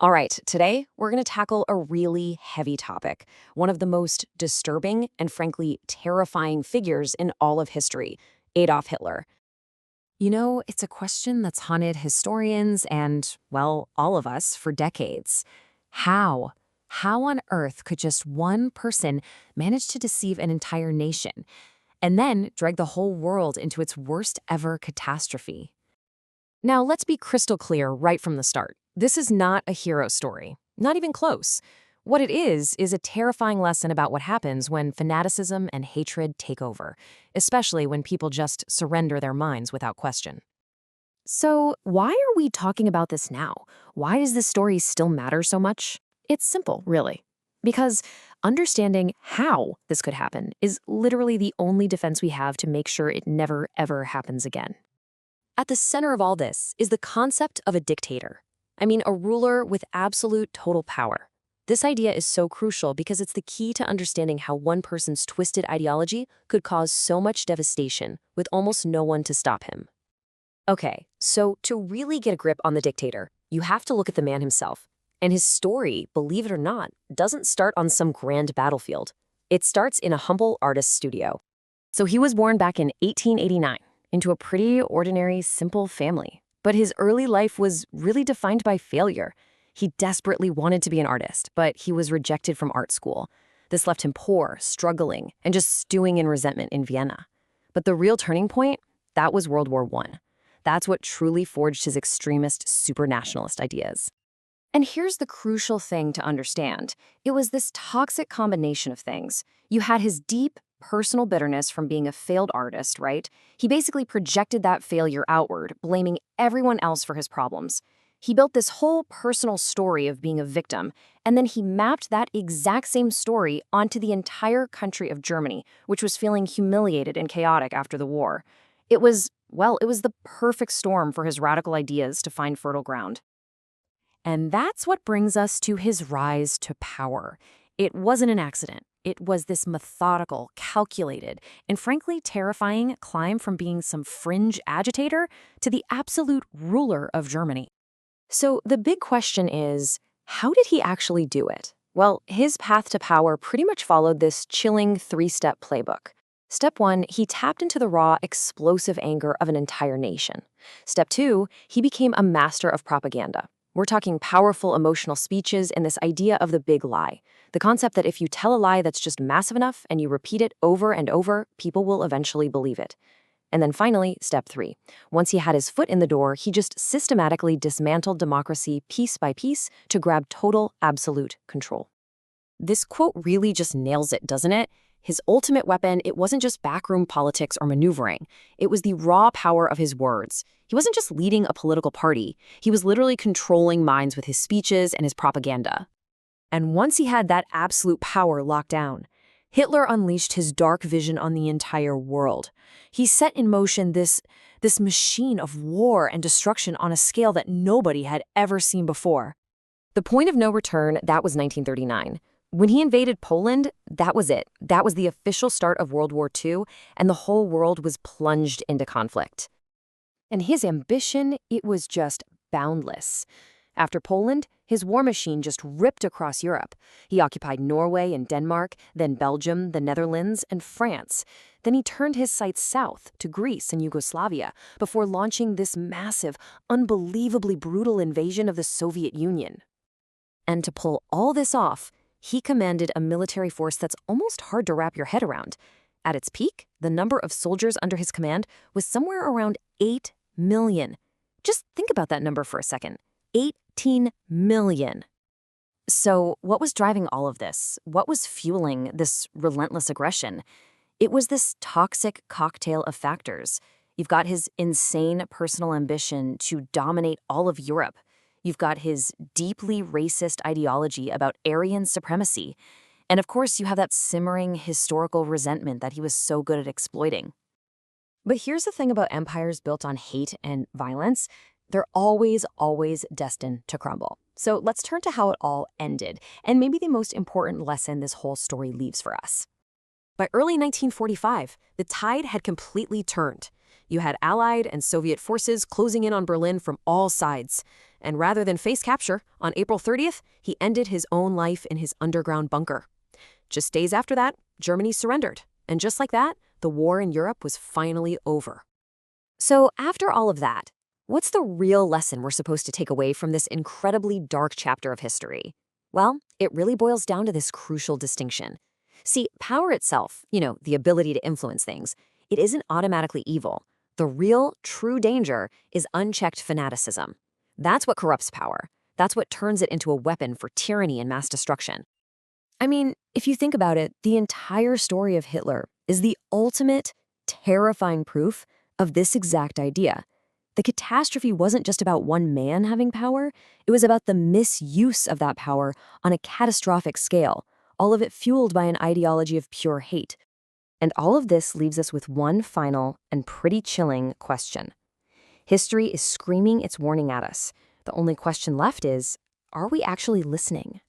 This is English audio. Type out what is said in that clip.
All right, today we're going to tackle a really heavy topic, one of the most disturbing and frankly terrifying figures in all of history, Adolf Hitler. It's a question that's haunted historians and, well, all of us for decades. How? How on earth could just one person manage to deceive an entire nation and then drag the whole world into its worst ever catastrophe? Now, let's be crystal clear right from the start. This is not a hero story, not even close. What it is a terrifying lesson about what happens when fanaticism and hatred take over, especially when people just surrender their minds without question. So, why are we talking about this now? Why does this story still matter so much? It's simple, really. Because understanding how this could happen is literally the only defense we have to make sure it never, ever happens again. At the center of all this is the concept of a dictator. I mean, a ruler with absolute total power. This idea is so crucial because it's the key to understanding how one person's twisted ideology could cause so much devastation with almost no one to stop him. Okay, so to really get a grip on the dictator, you have to look at the man himself. And his story, believe it or not, doesn't start on some grand battlefield. It starts in a humble artist's studio. So he was born back in 1889 into a pretty ordinary, simple family. But his early life was really defined by failure. He desperately wanted to be an artist, but he was rejected from art school. This left him poor, struggling, and just stewing in resentment in Vienna. But the real turning point, that was World War I. That's what truly forged his extremist, super-nationalist ideas. And here's the crucial thing to understand. It was this toxic combination of things. You had his deep, personal bitterness from being a failed artist, right? He basically projected that failure outward, blaming everyone else for his problems. He built this whole personal story of being a victim, and then he mapped that exact same story onto the entire country of Germany, which was feeling humiliated and chaotic after the war. It was the perfect storm for his radical ideas to find fertile ground. And that's what brings us to his rise to power. It wasn't an accident. It was this methodical, calculated, and frankly terrifying climb from being some fringe agitator to the absolute ruler of Germany. So the big question is, how did he actually do it? Well, his path to power pretty much followed this chilling three-step playbook. Step 1, he tapped into the raw, explosive anger of an entire nation. Step 2, he became a master of propaganda. We're talking powerful emotional speeches and this idea of the big lie. The concept that if you tell a lie that's just massive enough and you repeat it over and over, people will eventually believe it. And then finally, step 3. Once he had his foot in the door, he just systematically dismantled democracy piece by piece to grab total, absolute control. This quote really just nails it, doesn't it? His ultimate weapon, it wasn't just backroom politics or maneuvering. It was the raw power of his words. He wasn't just leading a political party. He was literally controlling minds with his speeches and his propaganda. And once he had that absolute power locked down, Hitler unleashed his dark vision on the entire world. He set in motion this machine of war and destruction on a scale that nobody had ever seen before. The point of no return, that was 1939. When he invaded Poland, that was it. That was the official start of World War II, and the whole world was plunged into conflict. And his ambition, it was just boundless. After Poland, his war machine just ripped across Europe. He occupied Norway and Denmark, then Belgium, the Netherlands, and France. Then he turned his sights south to Greece and Yugoslavia before launching this massive, unbelievably brutal invasion of the Soviet Union. And to pull all this off, he commanded a military force that's almost hard to wrap your head around. At its peak, the number of soldiers under his command was somewhere around 8 million. Just think about that number for a second. 18 million. So what was driving all of this? What was fueling this relentless aggression? It was this toxic cocktail of factors. You've got his insane personal ambition to dominate all of Europe. You've got his deeply racist ideology about Aryan supremacy. And of course, you have that simmering historical resentment that he was so good at exploiting. But here's the thing about empires built on hate and violence. They're always, always destined to crumble. So let's turn to how it all ended, and maybe the most important lesson this whole story leaves for us. By early 1945, the tide had completely turned. You had Allied and Soviet forces closing in on Berlin from all sides. And rather than face capture, on April 30th, he ended his own life in his underground bunker. Just days after that, Germany surrendered. And just like that, the war in Europe was finally over. So after all of that, what's the real lesson we're supposed to take away from this incredibly dark chapter of history? Well, it really boils down to this crucial distinction. See, power itself, the ability to influence things, it isn't automatically evil. The real, true danger is unchecked fanaticism. That's what corrupts power. That's what turns it into a weapon for tyranny and mass destruction. I mean, if you think about it, the entire story of Hitler is the ultimate, terrifying proof of this exact idea. The catastrophe wasn't just about one man having power, it was about the misuse of that power on a catastrophic scale, all of it fueled by an ideology of pure hate. And all of this leaves us with one final and pretty chilling question. History is screaming its warning at us. The only question left is, are we actually listening?